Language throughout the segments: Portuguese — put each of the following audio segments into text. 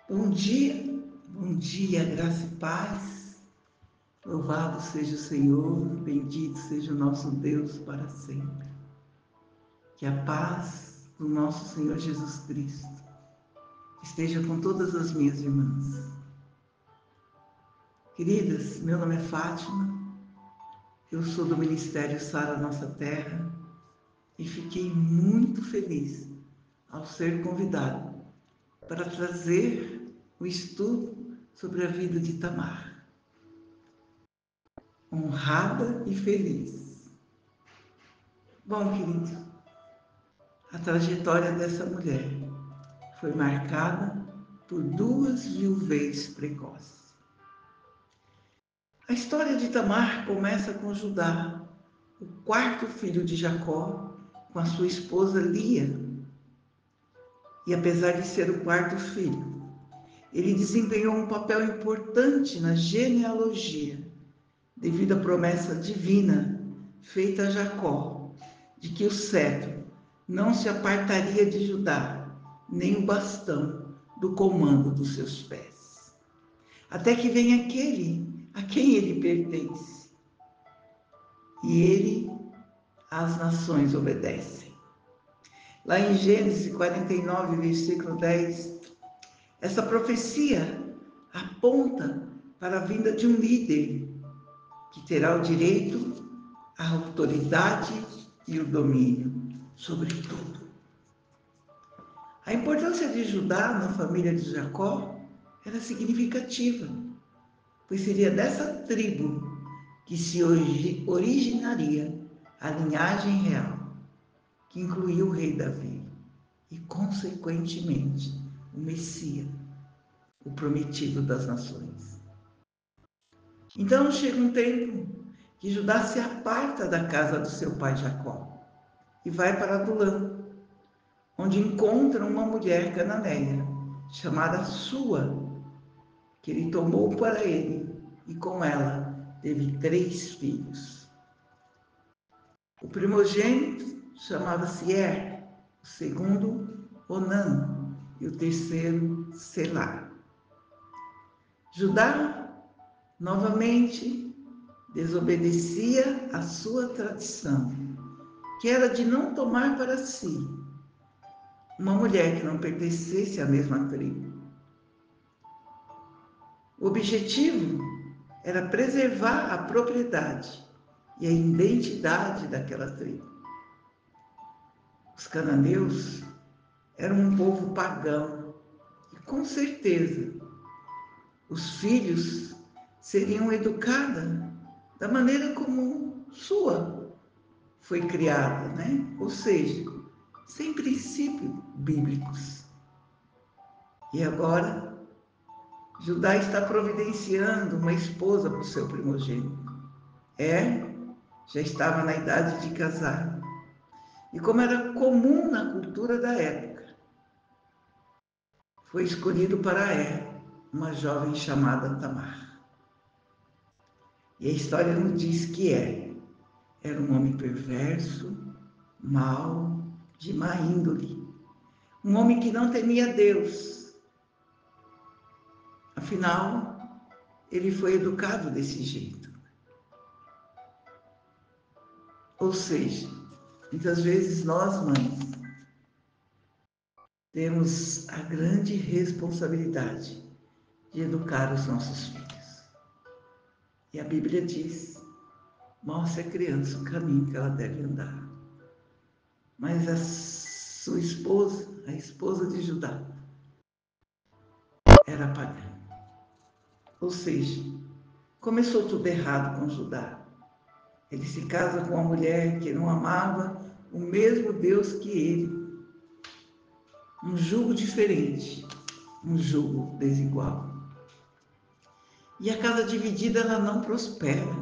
Bom dia, graça e paz. Louvado seja o Senhor, bendito seja o nosso Deus para sempre. Que a paz do nosso Senhor Jesus Cristo esteja com todas as minhas irmãs. Queridas, meu nome é Fátima, eu sou do Ministério Sara Nossa Terra e fiquei muito feliz ao ser convidado para trazer o estudo sobre a vida de Tamar. Honrada e feliz. Bom, querido, a trajetória dessa mulher foi marcada por duas viuvez precoces. A história de Tamar começa com Judá, o quarto filho de Jacó, com a sua esposa Lia. E apesar de ser o quarto filho, ele desempenhou um papel importante na genealogia, devido à promessa divina feita a Jacó, de que o cetro não se apartaria de Judá, nem o bastão do comando dos seus pés, até que venha aquele a quem ele pertence. E ele, as nações obedecem. Lá em Gênesis 49, versículo 10, essa profecia aponta para a vinda de um líder que terá o direito, a autoridade e o domínio sobre tudo. A importância de Judá na família de Jacó era significativa, pois seria dessa tribo que se originaria a linhagem real, que incluía o rei Davi e, consequentemente, o Messias, o prometido das nações. Então chega um tempo que Judá se aparta da casa do seu pai Jacó e vai para Adulã, onde encontra uma mulher cananeia chamada Sua, que ele tomou para ele, e com ela teve 3 filhos. O primogênito chamava-se o segundo Onã e o terceiro Selá. Judá novamente desobedecia a sua tradição, que era de não tomar para si uma mulher que não pertencesse à mesma tribo. O objetivo era preservar a propriedade e a identidade daquela tribo. Os cananeus eram um povo pagão e, com certeza, os filhos seriam educados da maneira como Sua foi criada, né? Ou seja, sem princípios bíblicos. E agora, Judá está providenciando uma esposa para o seu primogênito. Já estava na idade de casar. E como era comum na cultura da época, foi escolhido para uma jovem chamada Tamar. E a história nos diz que era um homem perverso, mau, de má índole. Um homem que não temia Deus. Afinal, ele foi educado desse jeito. Ou seja, muitas vezes nós, mães, temos a grande responsabilidade de educar os nossos filhos. E a Bíblia diz: mostre à criança o caminho que ela deve andar. Mas a sua esposa, a esposa de Judá, era pagã. Ou seja, começou tudo errado com Judá. Ele se casa com uma mulher que não amava o mesmo Deus que ele. Um jugo diferente, um jugo desigual. E a casa dividida, ela não prospera.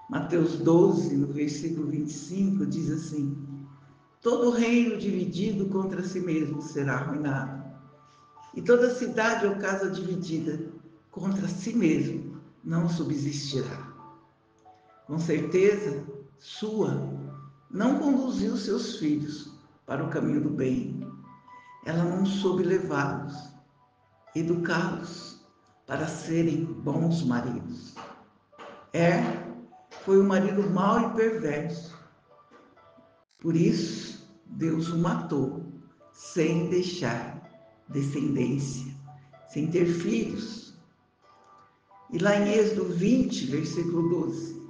Mateus 12, no versículo 25, diz assim: todo reino dividido contra si mesmo será arruinado, e toda cidade ou casa dividida contra si mesmo não subsistirá. Com certeza, Sua não conduziu seus filhos para o caminho do bem. Ela não soube levá-los. educá-los para serem bons maridos. Foi um marido mau e perverso. Por isso, Deus o matou, sem deixar descendência, sem ter filhos. E lá em Êxodo 20, versículo 12,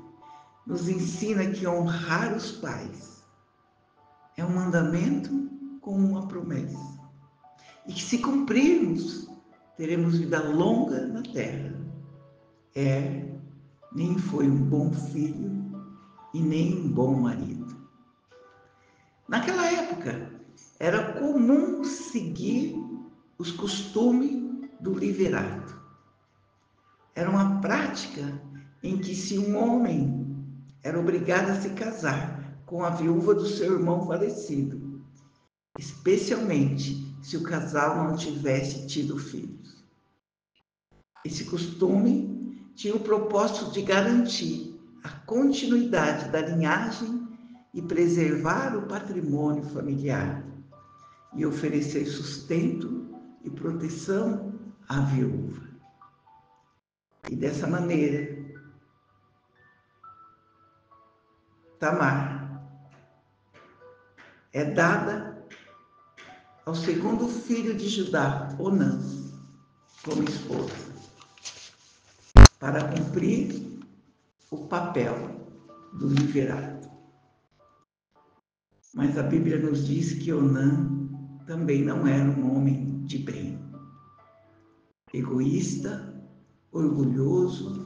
nos ensina que honrar os pais é um mandamento com uma promessa. E que se cumprirmos, teremos vida longa na terra. Nem foi um bom filho e nem um bom marido. Naquela época, era comum seguir os costumes do liverato. Era uma prática em que se um homem era obrigado a se casar com a viúva do seu irmão falecido, especialmente se o casal não tivesse tido filhos. Esse costume tinha o propósito de garantir a continuidade da linhagem e preservar o patrimônio familiar e oferecer sustento e proteção à viúva. E dessa maneira, Tamar é dada ao segundo filho de Judá, Onã, como esposa, para cumprir o papel do liverato. Mas a Bíblia nos diz que Onã também não era um homem de bem. Egoísta, orgulhoso,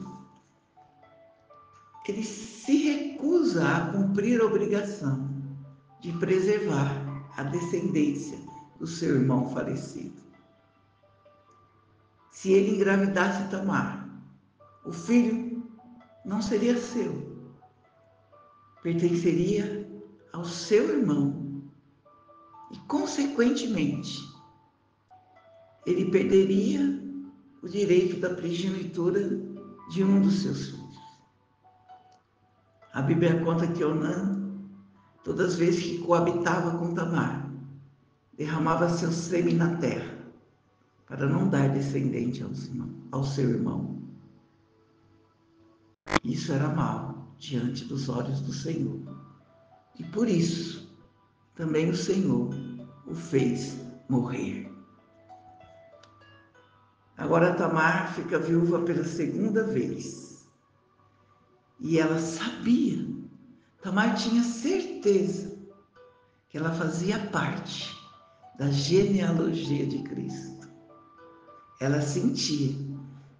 ele se recusa a cumprir a obrigação de preservar a descendência do seu irmão falecido. Se ele engravidasse Tamar, o filho não seria seu, pertenceria ao seu irmão e, consequentemente, ele perderia o direito da primogenitura de um dos seus filhos. A Bíblia conta que Onã, todas as vezes que coabitava com Tamar, derramava seu sêmen na terra para não dar descendente ao seu irmão. Isso era mal diante dos olhos do Senhor. E por isso, também o Senhor o fez morrer. Agora Tamar fica viúva pela segunda vez. E ela sabia, Tamar tinha certeza que ela fazia parte da genealogia de Cristo. Ela sentia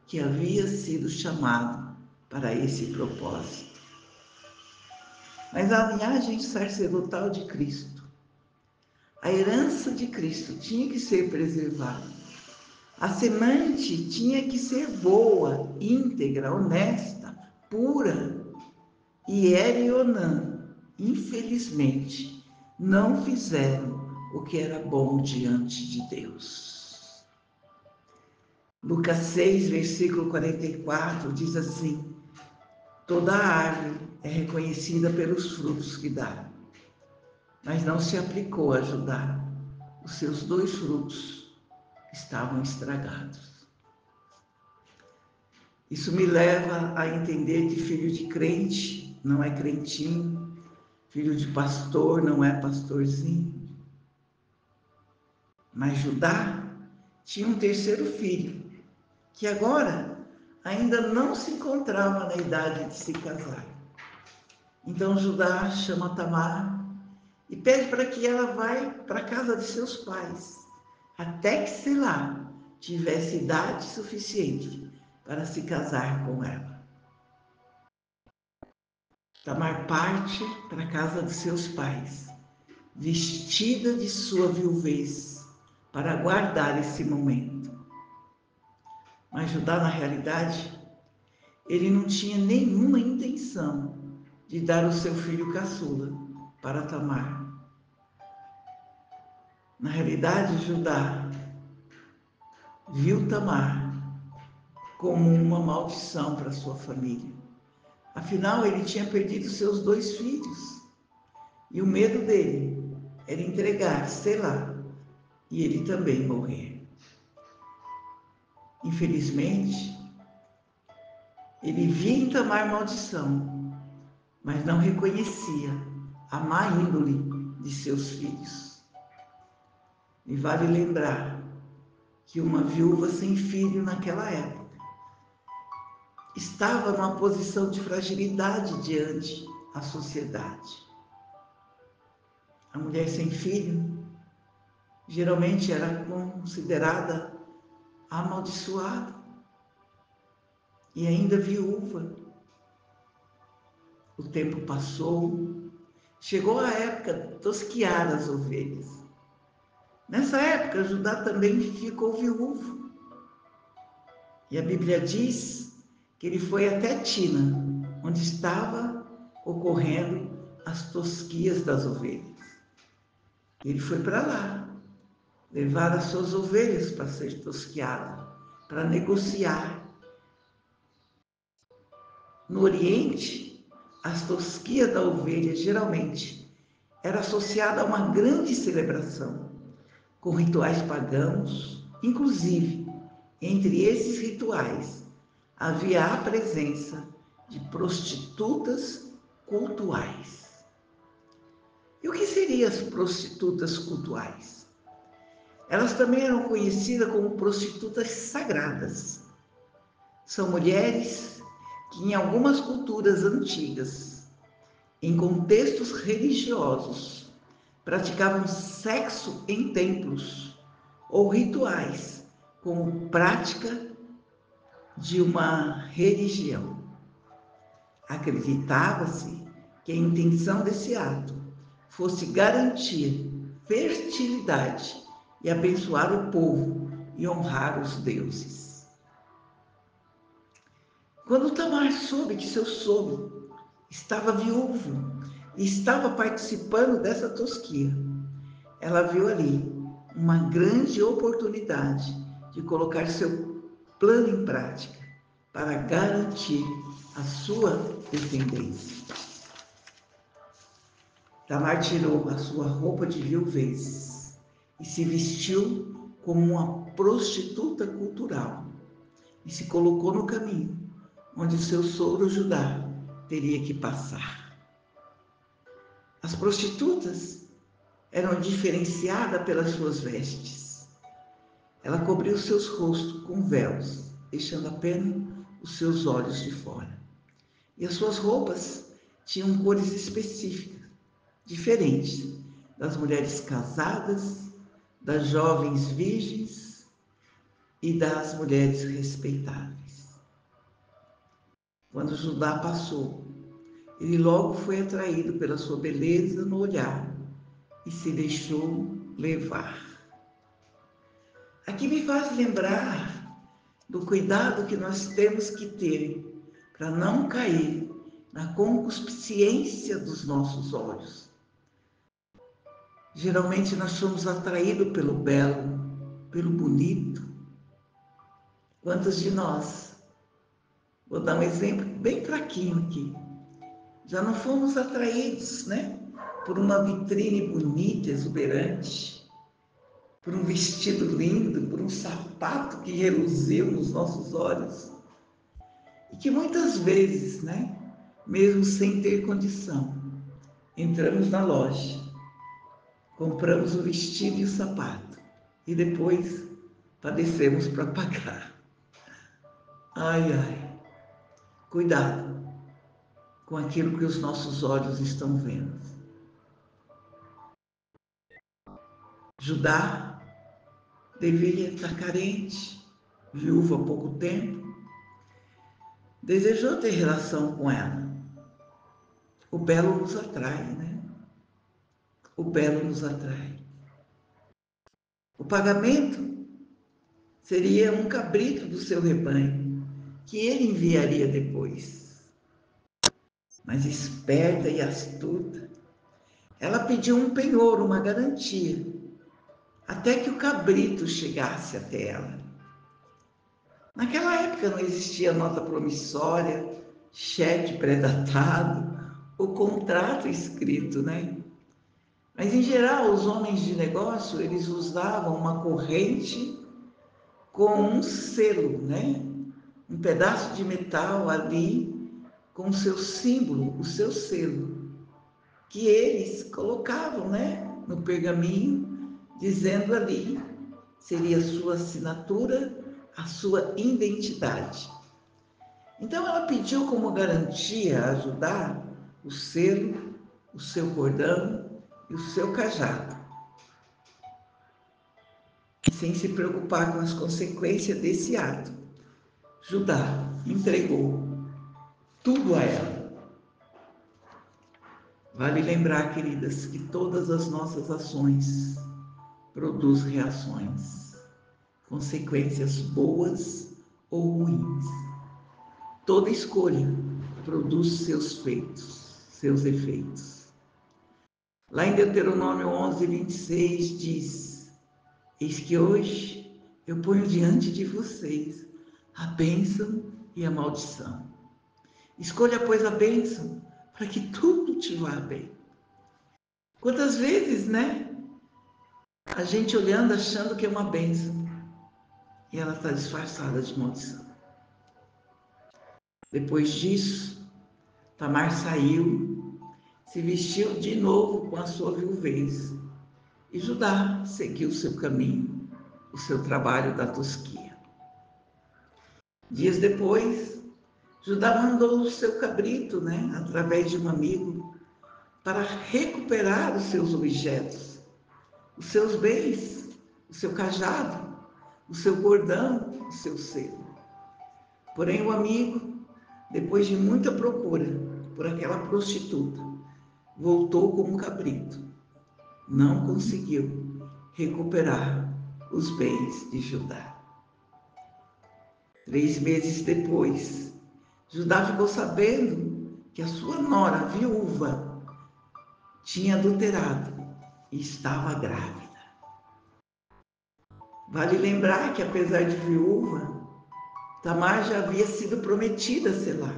que havia sido chamado para esse propósito. Mas a linhagem sacerdotal de Cristo, a herança de Cristo tinha que ser preservada. A semente tinha que ser boa, íntegra, honesta, pura. E ela e Onã, infelizmente, não fizeram o que era bom diante de Deus. Lucas 6, versículo 44, diz assim: toda árvore é reconhecida pelos frutos que dá, mas não se aplicou a Judá. Os seus 2 frutos estavam estragados. Isso me leva a entender que filho de crente não é crentinho, filho de pastor não é pastorzinho. Mas Judá tinha um terceiro filho, que agora ainda não se encontrava na idade de se casar. Então Judá chama Tamar e pede para que ela vá para a casa de seus pais, até que Selá tivesse idade suficiente para se casar com ela. Tamar parte para a casa de seus pais, vestida de sua viuvez, para aguardar esse momento. Mas Judá, na realidade, ele não tinha nenhuma intenção de dar o seu filho caçula para Tamar. Na realidade, Judá viu Tamar como uma maldição para sua família. Afinal, ele tinha perdido seus 2 filhos. E o medo dele era entregar Selá e ele também morrer. Infelizmente, ele via em Tamar maldição, mas não reconhecia a má índole de seus filhos. E vale lembrar que uma viúva sem filho naquela época estava numa posição de fragilidade diante da sociedade. A mulher sem filho geralmente era considerada amaldiçoada e ainda viúva. O tempo passou, chegou a época de tosquiar as ovelhas. Nessa época, Judá também ficou viúvo. E a Bíblia diz que ele foi até Tina, onde estava ocorrendo as tosquias das ovelhas. Ele foi para lá, levar as suas ovelhas para ser tosquiada, para negociar. No Oriente, as tosquias da ovelha geralmente era associada a uma grande celebração, com rituais pagãos. Inclusive, entre esses rituais, havia a presença de prostitutas cultuais. E o que seriam as prostitutas cultuais? Elas também eram conhecidas como prostitutas sagradas. São mulheres que, em algumas culturas antigas, em contextos religiosos, praticavam sexo em templos ou rituais como prática de uma religião. Acreditava-se que a intenção desse ato fosse garantir fertilidade e abençoar o povo e honrar os deuses. Quando Tamar soube que seu sogro estava viúvo e estava participando dessa tosquia, ela viu ali uma grande oportunidade de colocar seu plano em prática para garantir a sua descendência. Tamar tirou a sua roupa de viuvez e se vestiu como uma prostituta cultural e se colocou no caminho onde seu sogro Judá teria que passar. As prostitutas eram diferenciadas pelas suas vestes. Ela cobriu seus rostos com véus, deixando apenas os seus olhos de fora. E as suas roupas tinham cores específicas, diferentes das mulheres casadas, das jovens virgens e das mulheres respeitáveis. Quando Judá passou, ele logo foi atraído pela sua beleza no olhar e se deixou levar. Aqui me faz lembrar do cuidado que nós temos que ter para não cair na concupiscência dos nossos olhos. Geralmente nós somos atraídos pelo belo, pelo bonito. Quantos de nós, vou dar um exemplo bem fraquinho aqui, já não fomos atraídos, né? Por uma vitrine bonita, exuberante, por um vestido lindo, por um sapato que reluziu nos nossos olhos. E que muitas vezes, né? Mesmo sem ter condição, entramos na loja, compramos o vestido e o sapato e depois padecemos para pagar. Ai, ai, cuidado com aquilo que os nossos olhos estão vendo. Judá deveria estar carente, viúva há pouco tempo, desejou ter relação com ela. O belo nos atrai, né? O belo nos atrai. O pagamento seria um cabrito do seu rebanho, que ele enviaria depois. Mas esperta e astuta, ela pediu um penhor, uma garantia, até que o cabrito chegasse até ela. Naquela época não existia nota promissória, cheque pré-datado, o contrato escrito, né? Mas, em geral, os homens de negócio, eles usavam uma corrente com um selo, né? Um pedaço de metal ali com o seu símbolo, o seu selo, que eles colocavam, né? No pergaminho, dizendo ali, seria a sua assinatura, a sua identidade. Então ela pediu como garantia ajudar o selo, o seu cordão e o seu cajado, sem se preocupar com as consequências desse ato. Judá entregou tudo a ela. Vale lembrar, queridas, que todas as nossas ações produzem reações, consequências boas ou ruins. Toda escolha produz seus feitos, seus efeitos. Lá em Deuteronômio 11, 26 diz: eis que hoje eu ponho diante de vocês a bênção e a maldição. Escolha, pois, a bênção para que tudo te vá bem. Quantas vezes, né? A gente olhando, achando que é uma bênção e ela está disfarçada de maldição. Depois disso, Tamar saiu, se vestiu de novo com a sua viuvez e Judá seguiu o seu caminho, o seu trabalho da tosquia. Dias depois, Judá mandou o seu cabrito, né, através de um amigo, para recuperar os seus objetos, os seus bens, o seu cajado, o seu cordão, o seu selo. Porém, o amigo, depois de muita procura por aquela prostituta, voltou como um cabrito. Não conseguiu recuperar os bens de Judá. 3 meses depois, Judá ficou sabendo que a sua nora viúva tinha adulterado e estava grávida. Vale lembrar que, apesar de viúva, Tamar já havia sido prometida a Selá.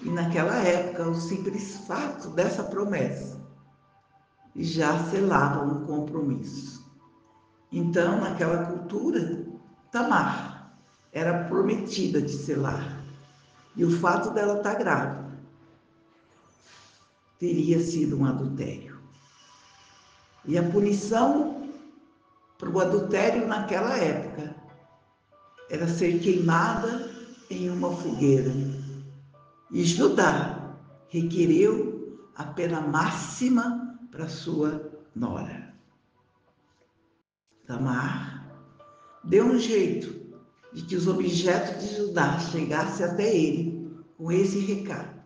E naquela época, o simples fato dessa promessa já selava um compromisso. Então, naquela cultura, Tamar era prometida de Selá. E o fato dela estar grávida teria sido um adultério. E a punição para o adultério naquela época era ser queimada em uma fogueira. E Judá requereu a pena máxima para sua nora. Tamar deu um jeito de que os objetos de Judá chegassem até ele com esse recado.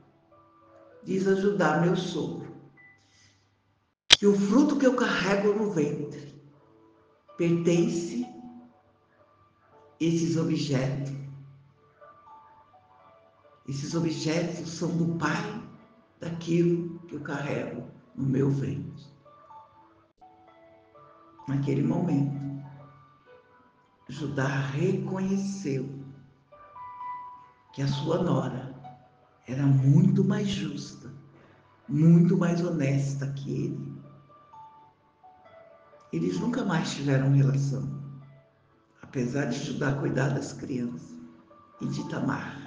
Diz a Judá, meu sogro, que o fruto que eu carrego no ventre pertence a esses objetos. Esses objetos são do pai daquilo que eu carrego no meu ventre. Naquele momento, Judá reconheceu que a sua nora era muito mais justa, muito mais honesta que ele. Eles nunca mais tiveram relação, apesar de Judá cuidar das crianças e de Tamar.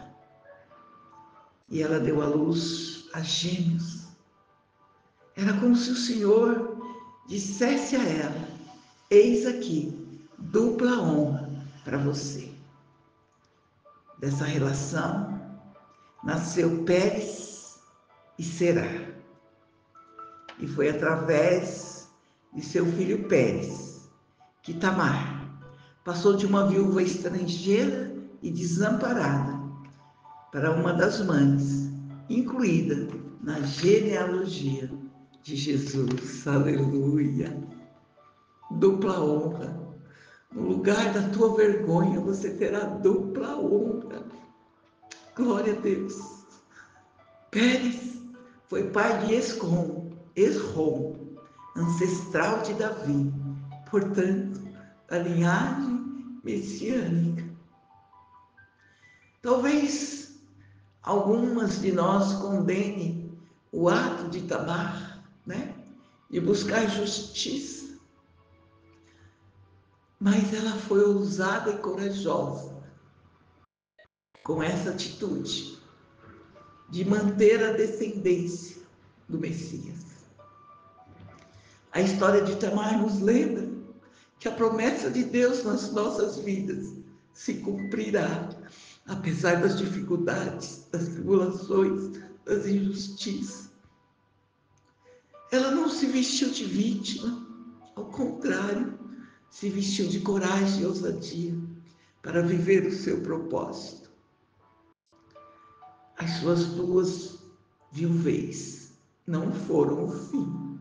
E ela deu à luz a gêmeos. Era como se o Senhor dissesse a ela: eis aqui, dupla honra para você. Dessa relação nasceu Pérez e Será. E foi através de seu filho Pérez que Tamar passou de uma viúva estrangeira e desamparada para uma das mães, incluída na genealogia de Jesus. Aleluia! Dupla honra. No lugar da tua vergonha, você terá dupla honra. Glória a Deus. Pérez foi pai de Esrom, ancestral de Davi, portanto, da linhagem messiânica. Talvez algumas de nós condenem o ato de Tamar, né? De buscar justiça. mas ela foi ousada e corajosa com essa atitude de manter a descendência do Messias. A história de Tamar nos lembra que a promessa de Deus nas nossas vidas se cumprirá, apesar das dificuldades, das tribulações, das injustiças. Ela não se vestiu de vítima, ao contrário, se vestiu de coragem e ousadia para viver o seu propósito. As suas duas viuvez não foram o fim,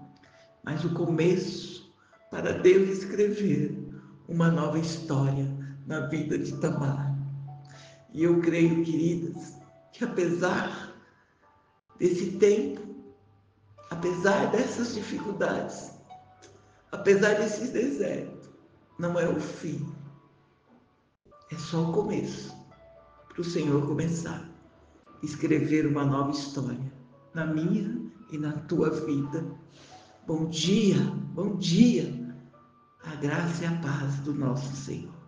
mas o começo para Deus escrever uma nova história na vida de Tamar. E eu creio, queridas, que apesar desse tempo, apesar dessas dificuldades, apesar desse deserto, não é o fim, é só o começo para o Senhor começar a escrever uma nova história na minha e na tua vida. Bom dia, a graça e a paz do nosso Senhor.